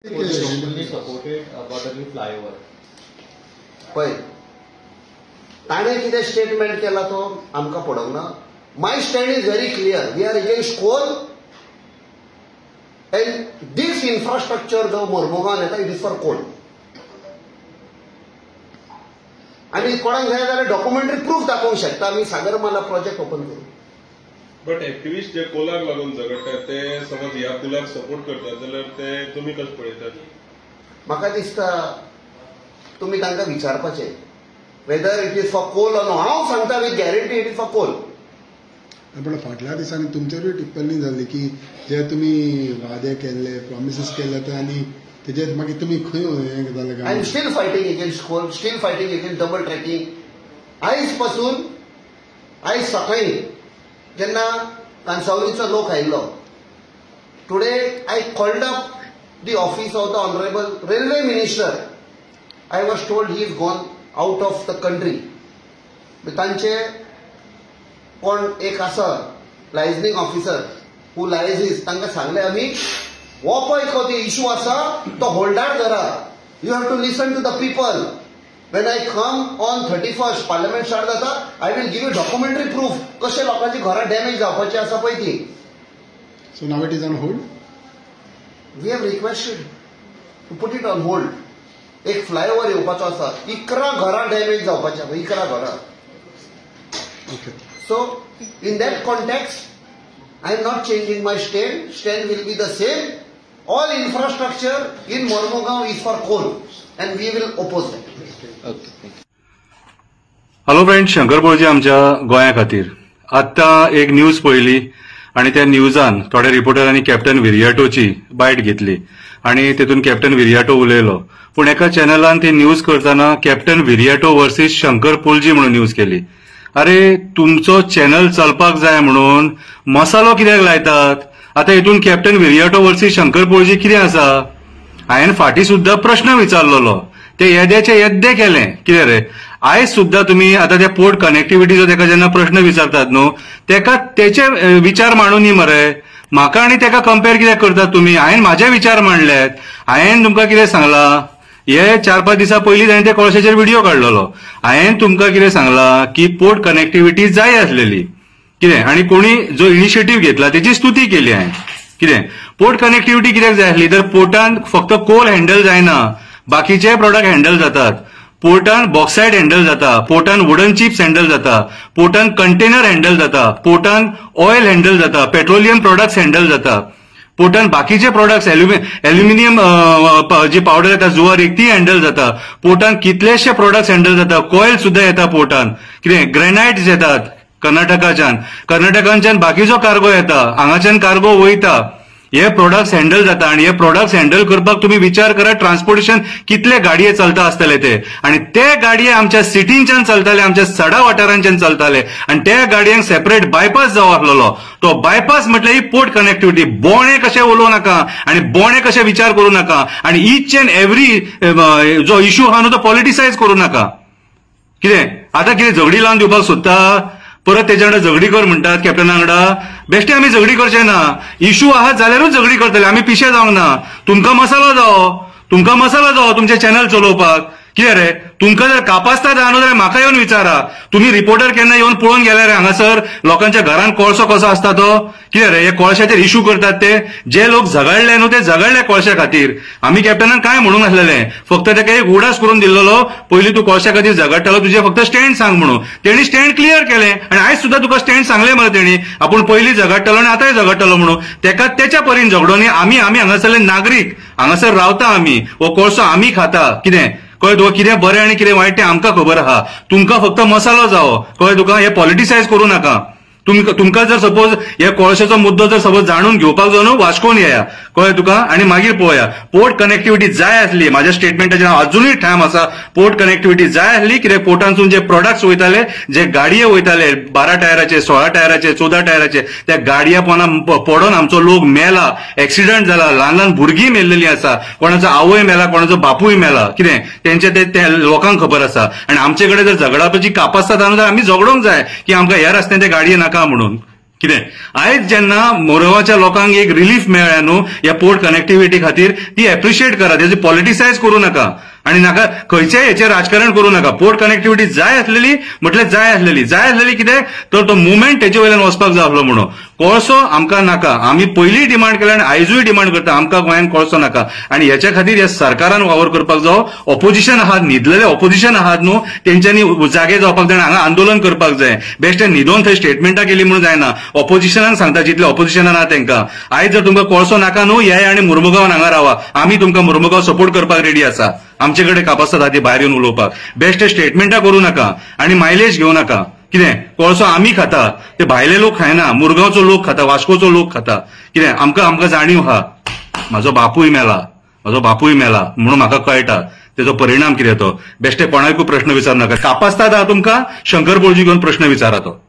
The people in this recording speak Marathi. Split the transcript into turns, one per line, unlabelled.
पळय ताणें कितें स्टेटमेंट केला तो आमकां पडोवंक ना. My stand is very clear. We are against coal and these infrastructure जो मोर्मुगांवान येता इट इज फॉर कोल. आनी कोणाक जाय जाल्यार डॉक्युमेंटरी प्रूफ दाखोवंक शकता आमी सागरमाला प्रोजेक्ट ओपन करून.
बट एक्टिविस्ट जे कोलाक लागून झगडटात ते समज ह्या पुलाक सपोर्ट करतात जाल्यार ते तुमी कशें पळयतात?
म्हाका दिसता तुमी तांकां विचारपाचें whether it is for coal or no. हांव सांगता with guarantee it is for coal.
पण फाटल्या दिसांनी तुमचेरूय टिप्पणी जाल्ली की जे तुमी वादे केल्ले प्रॉमिसीस केले ते आनी तेजेर मागीर तुमी खंय हें जालें?
I am still fighting against coal, still fighting against double tracking. आयज सकाळीं जेन्ना कांसावलीचो लोक आयिल्लो today I called up the office of the honourable railway minister. I was told he is gone out of the country. तांचे कोण एक आसा लायझनिंग ऑफिसर हू लायझीस तांकां सांगलें आमी हो पळय खंय इशू आसा तो होल्डार धरा. You have to listen to the people. When I come on 31st, Parliament start जाता, I will give you documentary proof कशे लोकांची घरां डॅमेज जावपाची आसा पळय ती.
So now it is on hold?
We have requested to put it on hold. एक फ्लायओव्हर येवपाचो आसा. 11 घरां डॅमेज जावपाची आसा. 11 घरां.
Okay.
So in that context, I am not changing my stand. Stand will be the same. All infrastructure in Mormugaon is for coal and we will oppose that.
Hello friends, Shankar Palji आमच्या गोंया खातीर आतां एक न्यूज पळयली आणि त्या न्यूजान थोड्या रिपोर्टरांनी कॅप्टन विरियाटोची बायट घेतली आणि तेतून कॅप्टन विरियाटो उलयलो. पूण एका चॅनलान ती न्यूज करतना कॅप्टन विरियाटो वर्सीस शंकर पोलजी म्हणून न्यूज केली. अरे तुमचो चॅनल चलपाक जाय म्हणून मसालो कित्याक लायतात? आता हितून कॅप्टन विरियाटो वर्सीस शंकर पोलजी कितें आसा? हांवें फाटीं सुद्दां प्रश्न विचारलेलो, ते येद्याचे येद्दे केले. कितें रे आयज सुद्दां तुमी आतां त्या पोर्ट कनेक्टिव्हिटीचो तेका जेन्ना प्रश्न विचारतात न्हू तेका तेचे विचार मांडून न्ही मरे. म्हाका आनी तेका कंपेर कित्याक करतात तुमी? हांवें म्हाजे विचार मांडल्यात. हांवें तुमकां कितें सांगलां? हे 4-5 दिसां पयलींच हांवें ते कोळशाचेर व्हिडिओ काडलेलो. हांवें तुमकां कितें सांगलां की पोर्ट कनेक्टिव्हिटी जाय आसलेली कितें, आनी कोणी जो इनिशिएटीव घेतला तेची स्तुती केली हांवें. कितें पोर्ट कनेक्टिव्हिटी कित्याक जाय आसली? तर पोर्टान फक्त कोल हँडल जायना, बाकीचे प्रोडक्ट हँडल जातात. पोर्टान बॉक्सायट हँडल जाता, पोर्टान वुडन चिप्स हँडल जाता, पोर्टान कंटेनर हँडल जाता, पोर्टान ऑयल हँडल जाता, पेट्रोलियम प्रोडक्ट्स हँडल जाता, पोर्टान बाकीचे प्रोडक्ट्स एल्युमिनियम जी पावडर येता जुवार एक ती हँडल जाता, पोर्टान कितलेशे प्रोडक्ट्स हँडल जाता, कॉयल सुद्धा येता पोर्टान. कितें ग्रेनाइट्स येतात कर्नाटकाच्यान बाकीचो कार्गो येता, हांगाच्यान कार्गो वयता. हे प्रोडक्ट्स हँडल जाता आणि हे प्रोडक्ट्स हँडल करपाक तुम्ही विचार करा ट्रान्सपोर्टेशन कितले गाडये चलता आसतले ते. आणि ते गाडये आमच्या सिटींच्यान चलताले, आमच्या सडा वाठारांच्यान चलताले आणि त्या गाडयांक सेपरेट बायपास जावो आसलेलो. तो बायपास म्हटल्यार ही पोर्ट कनेक्टिव्हिटी. बोणे कशें उलोवं नाका आणि बोणे कशें विचार करूं नाका आणि ईच अँड एव्हरी जो इश्यू आहा न्हू तो पॉलिटिसायज करूं नाका. कितें आतां कितें झगडी लावन दिवपाक सोदता? परत तेच्या वांगडा झगडी कर म्हणटात कॅप्टना वांगडा. बेश्टे आमी झगडी करचे ना. इश्यू आहात जाल्यारूच झगडी करतले. आमी पिशे जावंक ना. तुमकां मसालो जावो तुमचे चॅनल चलोवपाक. कितें रे तुमकां जर कापासता जाय न्हू जाल्यार म्हाका येवन विचारा. तुमी रिपोर्टर केन्ना येवन पळोवन गेले रे हांगासर लोकांच्या घरांत कोळसो कसो आसता तो? कितें रे हे कोळशाचेर इश्यू करतात ते? जे लोक झगडले न्हू ते झगडले कोळशा खातीर. आमी कॅप्टनान काय म्हणूंक नासलेलें, फक्त ताका एक उडास करून दिल्लो पयलीं तू कोळशा खातीर झगडटालो तुजे फक्त स्टँड सांग म्हणून. तेणी स्टँड क्लियर केलें आणि आयज सुद्दां तुका स्टँड सांगलें मरे तेणी आपूण पयलीं झगडटालो आनी आतांय झगडटालो म्हणून. तेका तेच्या परीन झगडोनी आमी हांगासरले नागरीक हांगासर रावता आमी, हो कोळसो आमी खाता. कितें कळ्ळें तुका? कितें बरें आनी कितें वायट तें आमकां खबर आहा. तुमकां फक्त मसालो जावो. कळ्ळें तुका? हे पॉलिटिसायज करूं नाका. तुमकां जर सपोज हे कोळशाचो मुद्दो जर सपोज जाणून घेवपाक जाय न्हू वास्कोन येया. कळ्ळें तुका? आनी मागीर पळोवया. पोर्ट कनेक्टिव्हिटी जाय आसली. म्हाज्या स्टेटमेंटाचेर हांव अजुनूय ठाम आसा. पोर्ट कनेक्टिव्हिटी जाय आसली. कित्याक पोर्टांतसून जे प्रोडक्ट्स वयताले, जे गाडये वयताले 12 टायराचे, 16 टायराचे, 14 टायराचे, त्या गाडया पडोन आमचो लोक मेला, एक्सिडंट जाला, ल्हान भुरगीं मेल्लेलीं आसा, कोणाचो आवय मेला, कोणाचो बापूय मेला. कितें तेंचे ते लोकांक खबर आसा. आनी आमचे कडेन जर झगडावपाची कापासता जाल्यार आमी झगडोंक जाय की आमकां ह्या रस्त्यान ते गाडये नाका म्हणून. कितें आयज जेन्ना मोरगांवच्या लोकांक एक रिलीफ मेळ्ळ्या न्हू ह्या पोर्ट कनेक्टिव्हिटी खातीर ती एप्रिशिएट करा, तेजी पॉलिटिसायज करूं नाका आणि नाका खंयच्याय हेचेर राजकारण करूं नाका. पोर्ट कनेक्टिव्हिटी जाय आसलेली म्हटल्यार जाय आसलेली कितें तर तो मुवमेंट तेचे वयल्यान वचपाक जाय आसलो म्हणून. कोळसो आमकां नाका, आमी पयलींय डिमांड केला आनी आयजूय डिमांड करता, आमकां गोंयान कोळसो नाका. आनी ह्याच्या खातीर ह्या सरकारान वावर करपाक जावो. ऑपोजिशन आहात, न्हिदलेले ऑपोजिशन आहात न्हू, तेंच्यांनी जागे जावपाक जाय, हांगा आंदोलन करपाक जाय. बेश्टे न्हिदोन थंय स्टेटमेंटां केली म्हणून जायना. ऑपोजिशनान सांगता जितले ऑपोजिशनान आहा तेंकां आयज जर तुमकां कोळसो नाका न्हू येय आनी मुर्मुगांवान हांगा रावा, आमी तुमकां मुर्मुगांव सपोर्ट करपाक रेडी आसा. आमचे कडेन कापासत आहा ती भायर येवन उलोवपाक. बेश्टे स्टेटमेंटां करूं नाका आनी मायलेज घेवं नाका. कितें कोळसो आमी खाता, ते भायले लोक खायना, मुरगांवचो लोक खाता, वास्कोचो लोक खाता. कितें आमकां जाणीव आहा. म्हजो बापूय मेला म्हणून म्हाका कळटा तेजो परिणाम कितें तो. बेश्टे कोणाकूय प्रश्न विचार नाका. कापासतात आहा तुमकां शंकर बोळजी घेवन प्रश्न विचारा तो.